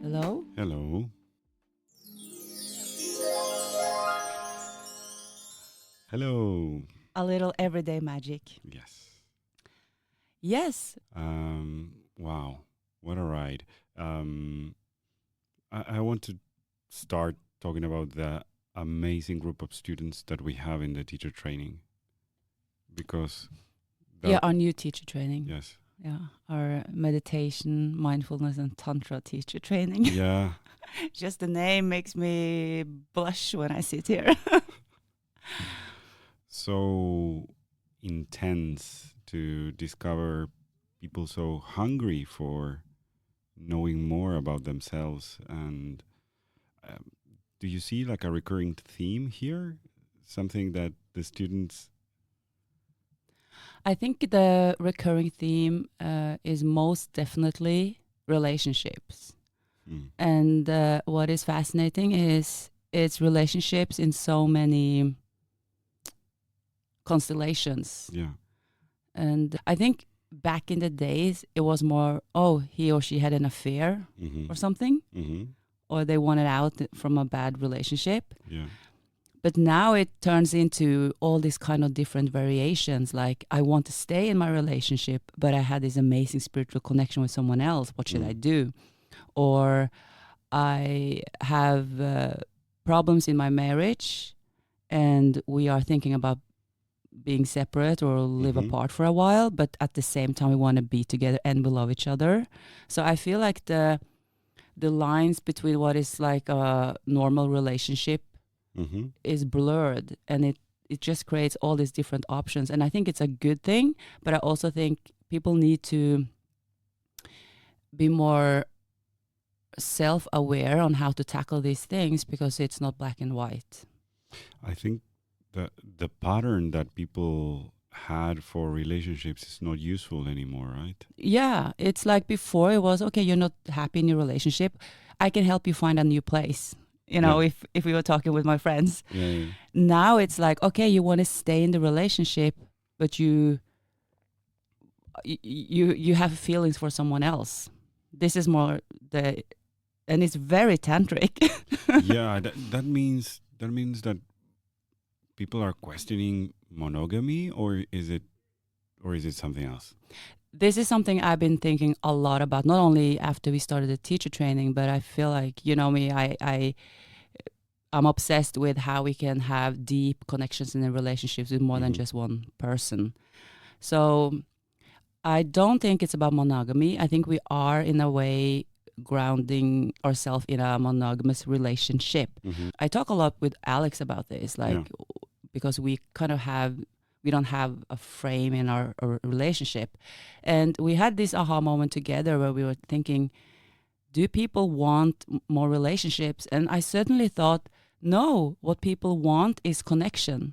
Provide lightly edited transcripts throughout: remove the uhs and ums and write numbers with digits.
Hello? Hello. Hello. A little everyday magic. Yes. Yes. Wow. What a ride. I want to start talking about the amazing group of students that we have in the teacher training. Because Yeah, our new teacher training. yes. Yeah, our meditation, mindfulness, and tantra teacher training. Yeah. Just the name makes me blush when I sit here. So intense to discover people so hungry for knowing more about themselves. And do you see like a recurring theme here? Something that the students... I think the recurring theme is most definitely relationships. And what is fascinating is it's relationships in so many constellations. Yeah. And I think back in the days, it was more, oh, he or she had an affair or something, or they wanted out from a bad relationship. Yeah. But now it turns into all these kind of different variations. Like, I want to stay in my relationship, but I had this amazing spiritual connection with someone else. What should I do? Or I have problems in my marriage and we are thinking about being separate or live apart for a while, but at the same time we want to be together and we love each other. So I feel like the lines between what is like a normal relationship is blurred, and it just creates all these different options. And I think it's a good thing, but I also think people need to be more self-aware on how to tackle these things, because it's not black and white. I think the pattern that people had for relationships is not useful anymore, right? Yeah, it's like before it was, okay, you're not happy in your relationship, I can help you find a new place. You know, if we were talking with my friends. Yeah. Now it's like, okay, you want to stay in the relationship, but you have feelings for someone else. This is more and it's very tantric. Yeah, that means that people are questioning monogamy, or is it something else? This is something I've been thinking a lot about, not only after we started the teacher training, but I feel like, you know me, I'm obsessed with how we can have deep connections in the relationships with more than just one person. So I don't think it's about monogamy. I think we are, in a way, grounding ourselves in a monogamous relationship. I talk a lot with Alex about this, because we kind of we don't have a frame in our relationship. And we had this aha moment together where we were thinking, do people want more relationships? And I certainly thought, no, what people want is connection.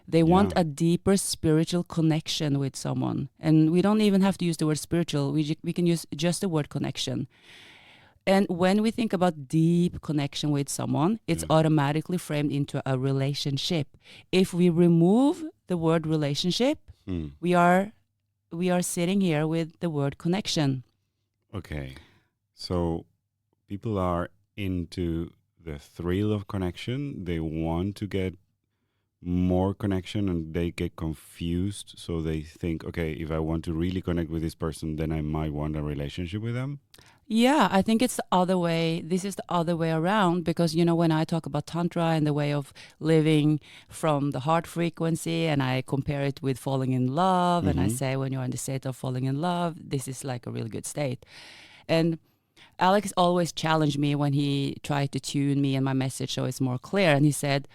They want a deeper spiritual connection with someone. And we don't even have to use the word spiritual. We can use just the word connection. And when we think about deep connection with someone, it's automatically framed into a relationship. If we remove the word relationship, we are sitting here with the word connection. Okay. So people are into the thrill of connection. They want to get more connection and they get confused. So they think, okay, if I want to really connect with this person, then I might want a relationship with them. Yeah, I think it's the other way. This is the other way around, because, you know, when I talk about Tantra and the way of living from the heart frequency, and I compare it with falling in love, and I say when you're in the state of falling in love, this is like a really good state. And Alex always challenged me when he tried to tune me and my message so it's more clear. And he said,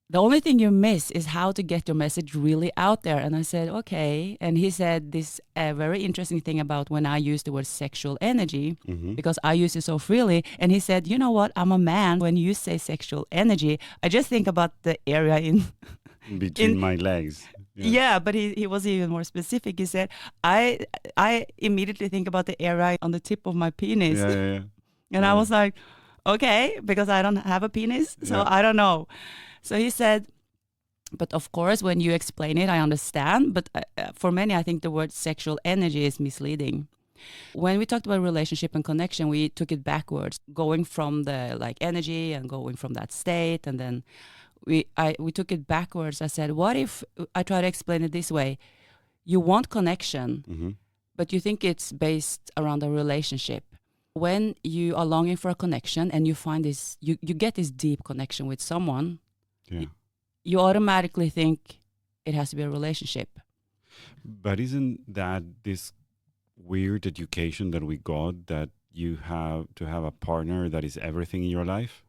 the only thing you miss is how to get your message really out there. And I said, okay. And he said this very interesting thing about when I use the word sexual energy, because I use it so freely. And he said, you know what? I'm a man. When you say sexual energy, I just think about the area in between my legs. Yeah, but he was even more specific. He said, I immediately think about the area on the tip of my penis. And I was like, okay, because I don't have a penis, so I don't know. So he said, but of course, when you explain it, I understand. But for many, I think the word sexual energy is misleading. When we talked about relationship and connection, we took it backwards, going from the like energy and going from that state, and then we took it backwards. I said, what if I try to explain it this way? You want connection, but you think it's based around a relationship. When you are longing for a connection and you find this, you get this deep connection with someone, you automatically think it has to be a relationship. But isn't that this weird education that we got, that you have to have a partner that is everything in your life?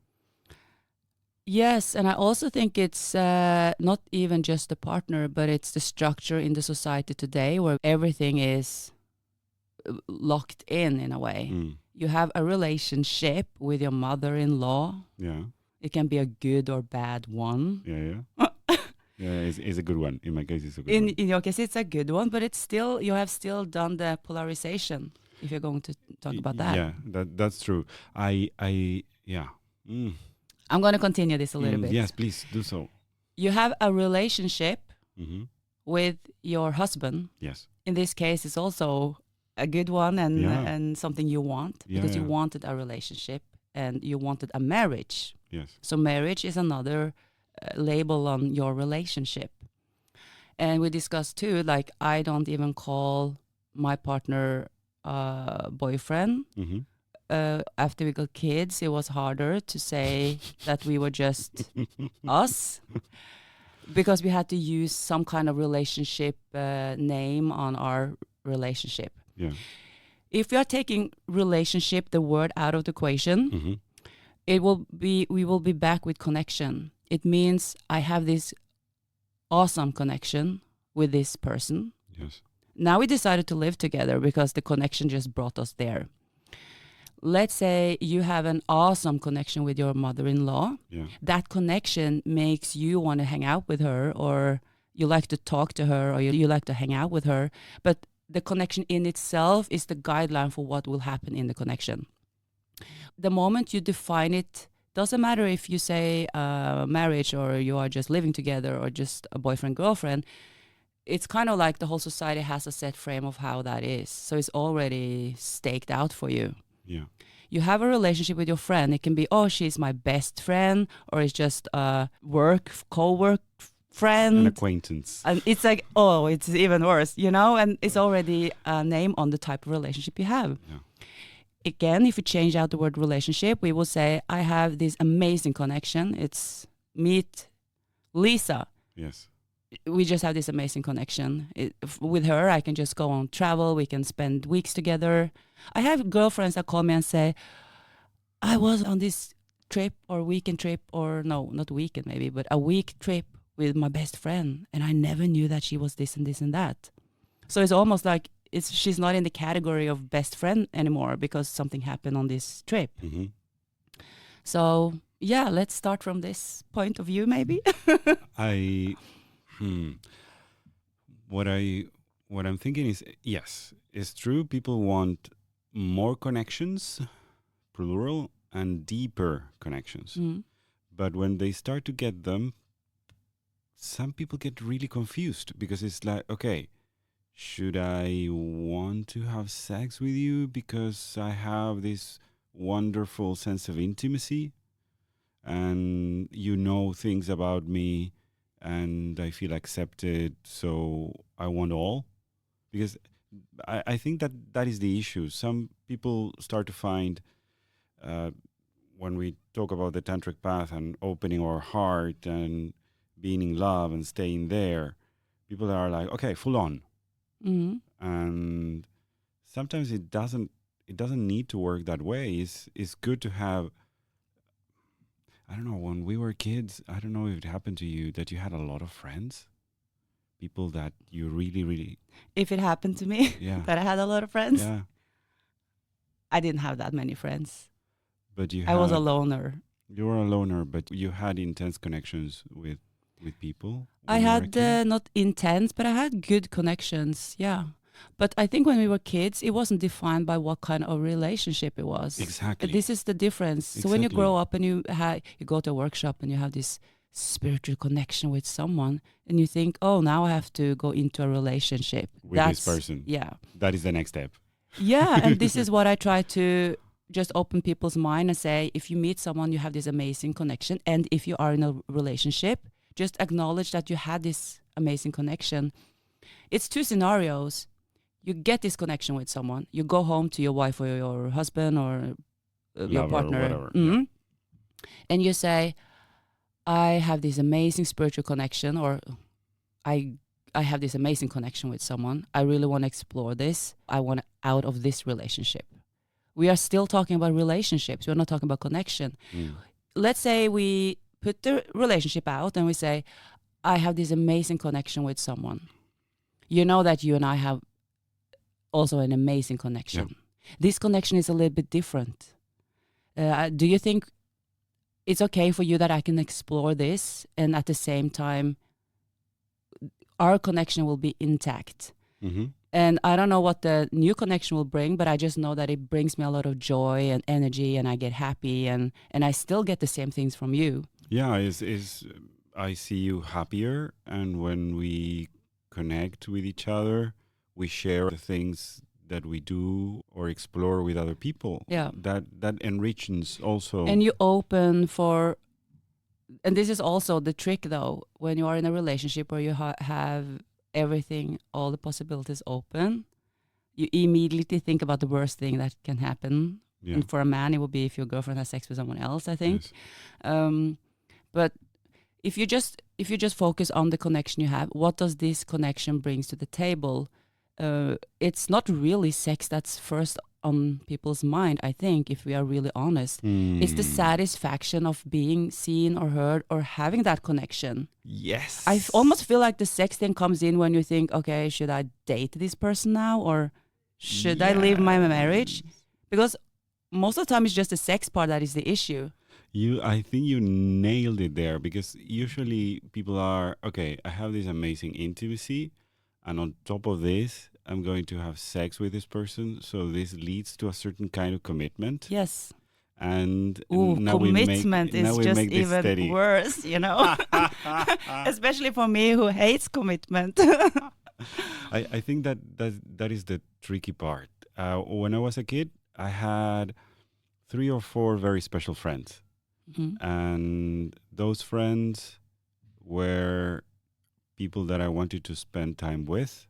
Yes, and I also think it's not even just the partner, but it's the structure in the society today where everything is locked in a way. You have a relationship with your mother-in-law. Yeah. It can be a good or bad one. Yeah. Yeah, it's a good one. In my case, it's a good one. In your case, it's a good one, but it's still, you have still done the polarization, if you're going to talk about that. Yeah, that's true. Yeah. I'm going to continue this a little bit. Yes, please do so. You have a relationship with your husband. Yes. In this case, it's also a good one and something you want, because you wanted a relationship and you wanted a marriage. Yes. So marriage is another label on your relationship. And we discussed too, like, I don't even call my partner boyfriend. After we got kids, it was harder to say that we were just us, because we had to use some kind of relationship name on our relationship. Yeah. If we are taking relationship, the word, out of the equation, we will be back with connection. It means I have this awesome connection with this person. Yes. Now we decided to live together because the connection just brought us there. Let's say you have an awesome connection with your mother-in-law. Yeah. That connection makes you want to hang out with her, or you like to talk to her, or you like to hang out with her. But the connection in itself is the guideline for what will happen in the connection. The moment you define it, doesn't matter if you say marriage, or you are just living together, or just a boyfriend-girlfriend. It's kind of like the whole society has a set frame of how that is. So it's already staked out for you. Yeah. You have a relationship with your friend. It can be, oh, she's my best friend, or it's just a co-work friend. An acquaintance. And it's like, oh, it's even worse, and it's already a name on the type of relationship you have. Yeah. Again, if you change out the word relationship, we will say, I have this amazing connection. It's meet Lisa. Yes. We just have this amazing connection. With her, I can just go on travel. We can spend weeks together. I have girlfriends that call me and say, I was on this trip or weekend trip, or no, not weekend maybe, but a week trip with my best friend. And I never knew that she was this and this and that. So it's almost like she's not in the category of best friend anymore because something happened on this trip. So yeah, let's start from this point of view maybe. What I'm thinking is, yes, it's true. People want more connections, plural, and deeper connections. But when they start to get them, some people get really confused, because it's like, okay, should I want to have sex with you because I have this wonderful sense of intimacy and you know things about me and I feel accepted, so I want all? Because I think that is the issue. Some people start to find, when we talk about the tantric path and opening our heart and being in love and staying there, people are like, okay, full on. And sometimes it doesn't need to work that way. It's good to have, I don't know, when we were kids, I don't know if it happened to you that you had a lot of friends, people that you really, really... If it happened to me, that I had a lot of friends, I didn't have that many friends. But I was a loner. You were a loner, but you had intense connections with people. I had not intense, but I had good connections. Yeah. But I think when we were kids, it wasn't defined by what kind of relationship it was. Exactly. This is the difference. So when you grow up and you go to a workshop and you have this spiritual connection with someone and you think, oh, now I have to go into a relationship with this person. Yeah. That is the next step. Yeah, and this is what I try to just open people's mind and say, if you meet someone, you have this amazing connection. And if you are in a relationship, just acknowledge that you had this amazing connection. It's two scenarios. You get this connection with someone. You go home to your wife or your husband or your Lover, partner, whatever. Yeah. and you say, I have this amazing spiritual connection, or I have this amazing connection with someone. I really want to explore this. I want out of this relationship. We are still talking about relationships. We're not talking about connection. Let's say we put the relationship out and we say, I have this amazing connection with someone. You know that you and I have also an amazing connection. Yeah. This connection is a little bit different. Do you think it's okay for you that I can explore this and at the same time our connection will be intact? Mm-hmm. And I don't know what the new connection will bring, but I just know that it brings me a lot of joy and energy, and I get happy, and I still get the same things from you. Yeah, I see you happier, and when we connect with each other, we share the things that we do or explore with other people. Yeah, that enriches also. And you open for, and this is also the trick though, when you are in a relationship where you have everything, all the possibilities open, you immediately think about the worst thing that can happen. Yeah. And for a man, it would be if your girlfriend has sex with someone else, I think. Yes. But if you just focus on the connection you have, what does this connection brings to the table? It's not really sex that's first on people's mind, I think, if we are really honest. It's the satisfaction of being seen or heard or having that connection. Yes. I almost feel like the sex thing comes in when you think, okay, should I date this person now, or should I leave my marriage? Because most of the time it's just the sex part that is the issue. I think you nailed it there, because usually people are, okay, I have this amazing intimacy, and on top of this, I'm going to have sex with this person. So this leads to a certain kind of commitment. Yes. And now commitment is just even steady. Worse, you know, especially for me who hates commitment. I think that is the tricky part. When I was a kid, I had 3 or 4 very special friends. Mm-hmm. And those friends were people that I wanted to spend time with.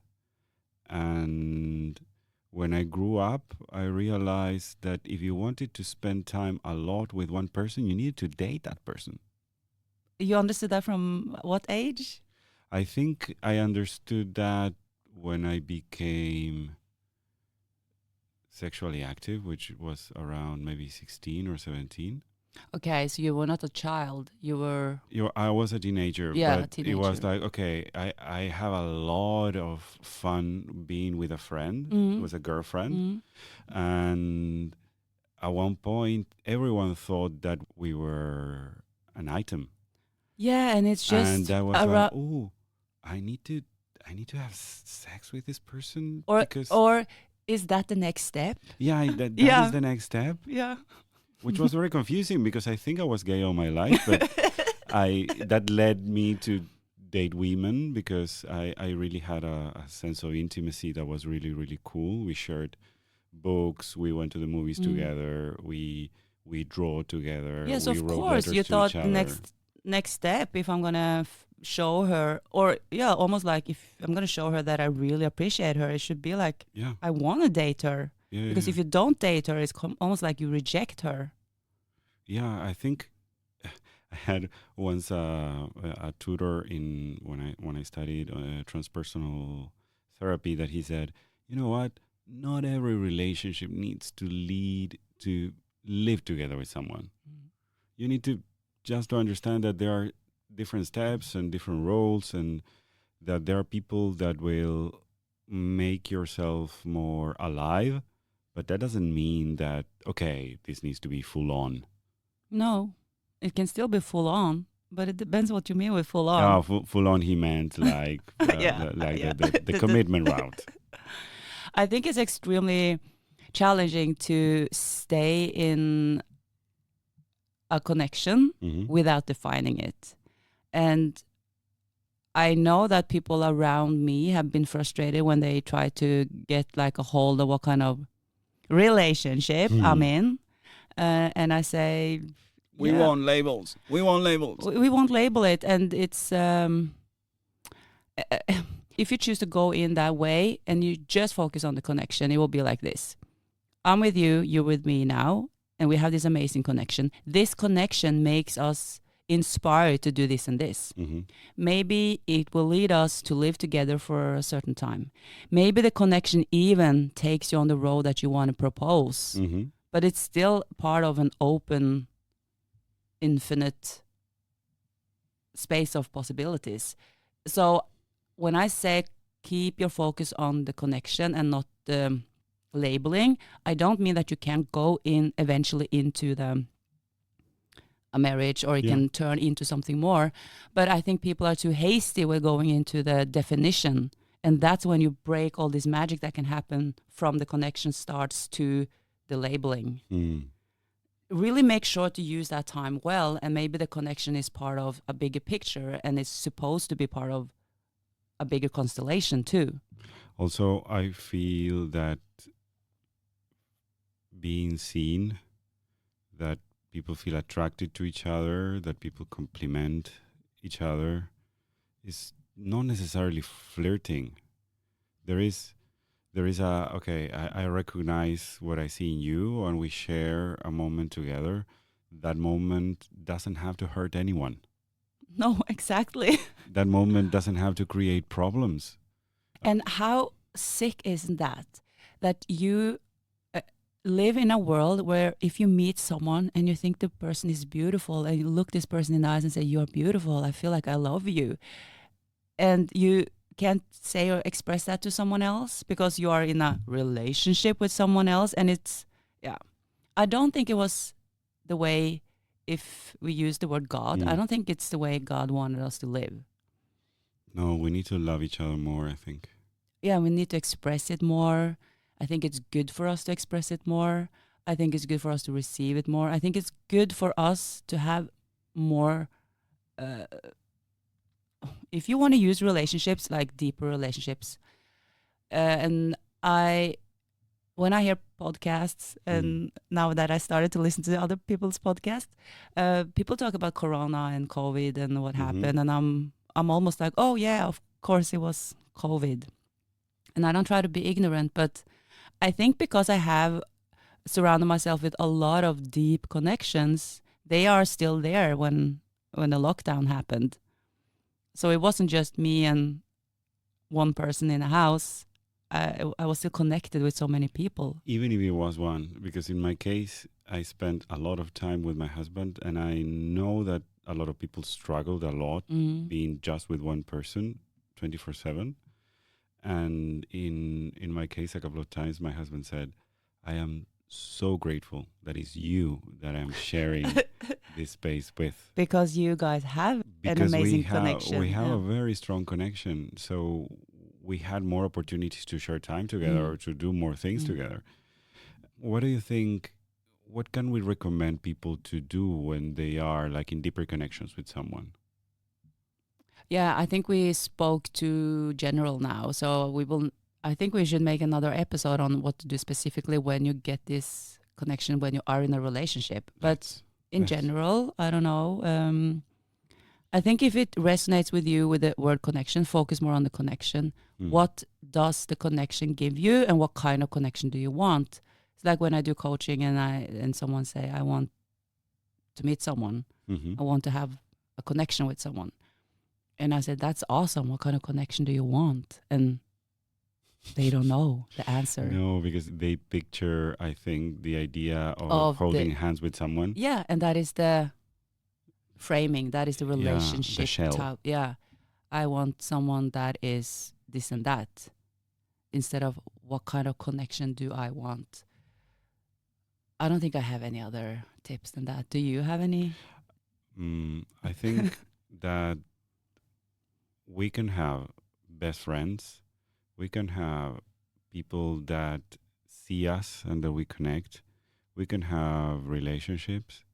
And when I grew up, I realized that if you wanted to spend time a lot with one person, you needed to date that person. You understood that from what age? I think I understood that when I became sexually active, which was around maybe 16 or 17. Okay, so you were not a child. I was a teenager. Yeah, but a teenager. It was like, okay, I have a lot of fun being with a friend. Mm-hmm. It was a girlfriend. Mm-hmm. And at one point, everyone thought that we were an item. Yeah, and it's just... And that was like, oh, I need to have sex with this person. Or is that the next step? Yeah, that is the next step. Yeah. Which was very confusing, because I think I was gay all my life, but that led me to date women, because I really had a sense of intimacy that was really, really cool. We shared books, we went to the movies together, we draw together. Yes, we of course. You thought next step, if I'm gonna show her, or almost like if I'm gonna show her that I really appreciate her, it should be like, I want to date her. Yeah, because if you don't date her, it's almost like you reject her. Yeah, I think I had once a tutor when I studied transpersonal therapy, that he said, you know what? Not every relationship needs to lead to live together with someone. Mm. You need to just understand that there are different steps and different roles, and that there are people that will make yourself more alive. But that doesn't mean that, okay, this needs to be full on. No, it can still be full on, but it depends what you mean with full on. Full on, he meant like the commitment route. I think it's extremely challenging to stay in a connection without defining it. And I know that people around me have been frustrated when they try to get like a hold of what kind of relationship I'm in, and I say, we yeah, want labels. We want labels. we won't label it, and it's if you choose to go in that way and you just focus on the connection, it will be like this. I'm with you, you're with me now, and we have this amazing connection. This connection makes us inspired to do this and this. Mm-hmm. Maybe it will lead us to live together for a certain time. Maybe the connection even takes you on the road that you want to propose, Mm-hmm. but it's still part of an open, infinite space of possibilities. So when I say keep your focus on the connection and not the labeling, I don't mean that you can't go in eventually into a marriage, or it can turn into something more. But I think people are too hasty with going into the definition. And that's when you break all this magic that can happen from the connection starts to the labeling. Really make sure to use that time well. And maybe the connection is part of a bigger picture and it's supposed to be part of a bigger constellation too. Also, I feel that being seen, that people feel attracted to each other, that people compliment each other, is not necessarily flirting. There is a, okay, I recognize what I see in you and we share a moment together. That moment doesn't have to hurt anyone. No, exactly. That moment doesn't have to create problems. And how sick isn't that? That you live in a world where if you meet someone and you think the person is beautiful and you look this person in the eyes and say, you're beautiful, I feel like I love you. And you can't say or express that to someone else because you are in a relationship with someone else. And it's, yeah, I don't think it was the way, if we use the word God, I don't think it's the way God wanted us to live. No, we need to love each other more, I think. Yeah, we need to express it more. I think it's good for us to express it more. I think it's good for us to receive it more. I think it's good for us to have more. If you want to use relationships, like deeper relationships, and when I hear podcasts, and now that I started to listen to other people's podcasts, people talk about Corona and COVID and what happened, and I'm almost like, oh yeah, of course it was COVID, and I don't try to be ignorant, but I think because I have surrounded myself with a lot of deep connections, they are still there when the lockdown happened. So it wasn't just me and one person in a house. I was still connected with so many people. Even if it was one, because in my case, I spent a lot of time with my husband, and I know that a lot of people struggled a lot being just with one person 24/7. And in my case, a couple of times, my husband said, I am so grateful that it's you that I'm sharing this space with. Because you guys have an amazing connection. We have a very strong connection. So we had more opportunities to share time together or to do more things together. What do you think? What can we recommend people to do when they are like in deeper connections with someone? Yeah, I think we spoke to general now. So I think we should make another episode on what to do specifically when you get this connection, when you are in a relationship. But in general, I don't know. I think if it resonates with you with the word connection, focus more on the connection. What does the connection give you, and what kind of connection do you want? It's like when I do coaching and someone say, I want to meet someone. I want to have a connection with someone. And I said, that's awesome. What kind of connection do you want? And they don't know the answer. No, because they picture, I think, the idea of holding hands with someone. Yeah, and that is the framing. That is the relationship. The shell. Type. Yeah, I want someone that is this and that, instead of what kind of connection do I want. I don't think I have any other tips than that. Do you have any? I think that we can have best friends. We can have people that see us and that we connect. We can have relationships.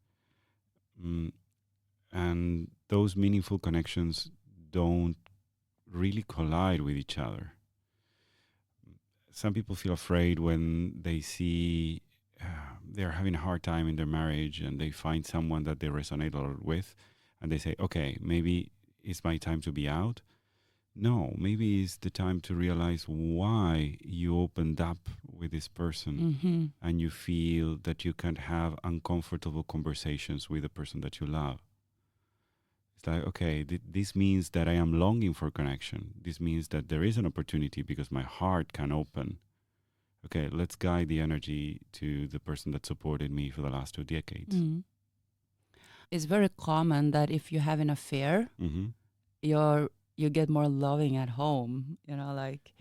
And those meaningful connections don't really collide with each other. some people feel afraid when they see they're having a hard time in their marriage and they find someone that they resonate a lot with, and they say, okay, maybe it's my time to be out. No, maybe it's the time to realize why you opened up with this person and you feel that you can't have uncomfortable conversations with the person that you love. It's like, okay, this means that I am longing for connection. This means that there is an opportunity because my heart can open. Okay, let's guide the energy to the person that supported me for the last 2 decades. It's very common that if you have an affair, you get more loving at home. You know, like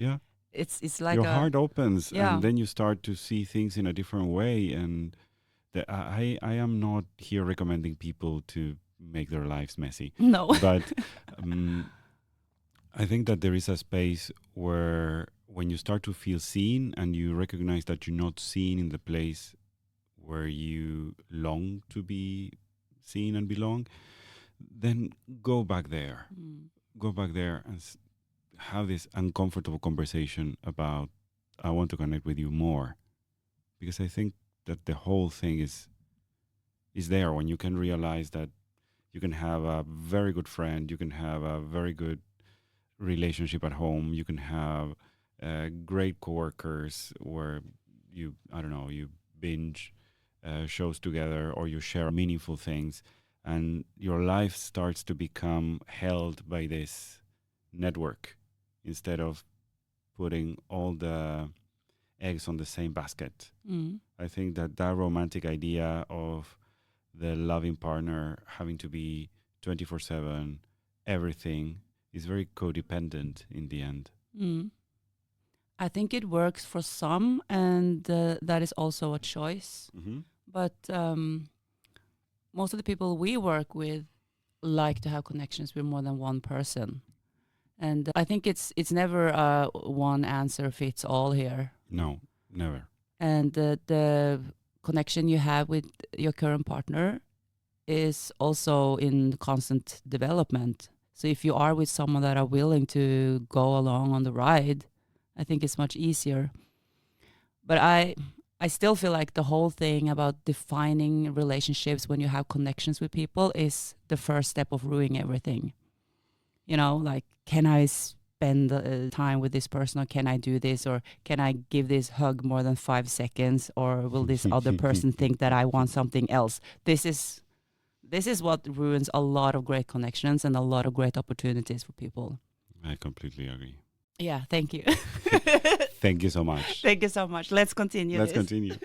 it's like your heart opens, yeah. and then you start to see things in a different way. And I am not here recommending people to make their lives messy. No, but I think that there is a space where when you start to feel seen and you recognize that you're not seen in the place where you long to be seen and belong, then go back there. Go back there and have this uncomfortable conversation about, I want to connect with you more. Because I think that the whole thing is there when you can realize that you can have a very good friend, you can have a very good relationship at home, you can have great coworkers where you binge shows together, or you share meaningful things, and your life starts to become held by this network instead of putting all the eggs on the same basket. I think that romantic idea of the loving partner having to be 24/7, everything, is very codependent in the end. I think it works for some, and that is also a choice. But most of the people we work with like to have connections with more than one person. And I think it's never one answer fits all here. No, never. And the connection you have with your current partner is also in constant development. So if you are with someone that are willing to go along on the ride, I think it's much easier. But I still feel like the whole thing about defining relationships when you have connections with people is the first step of ruining everything. You know, like, can I spend time with this person, or can I do this, or can I give this hug more than 5 seconds, or will this other person think that I want something else? This is what ruins a lot of great connections and a lot of great opportunities for people. I completely agree. Yeah, thank you. Thank you so much. Thank you so much. Let's continue. Let's continue.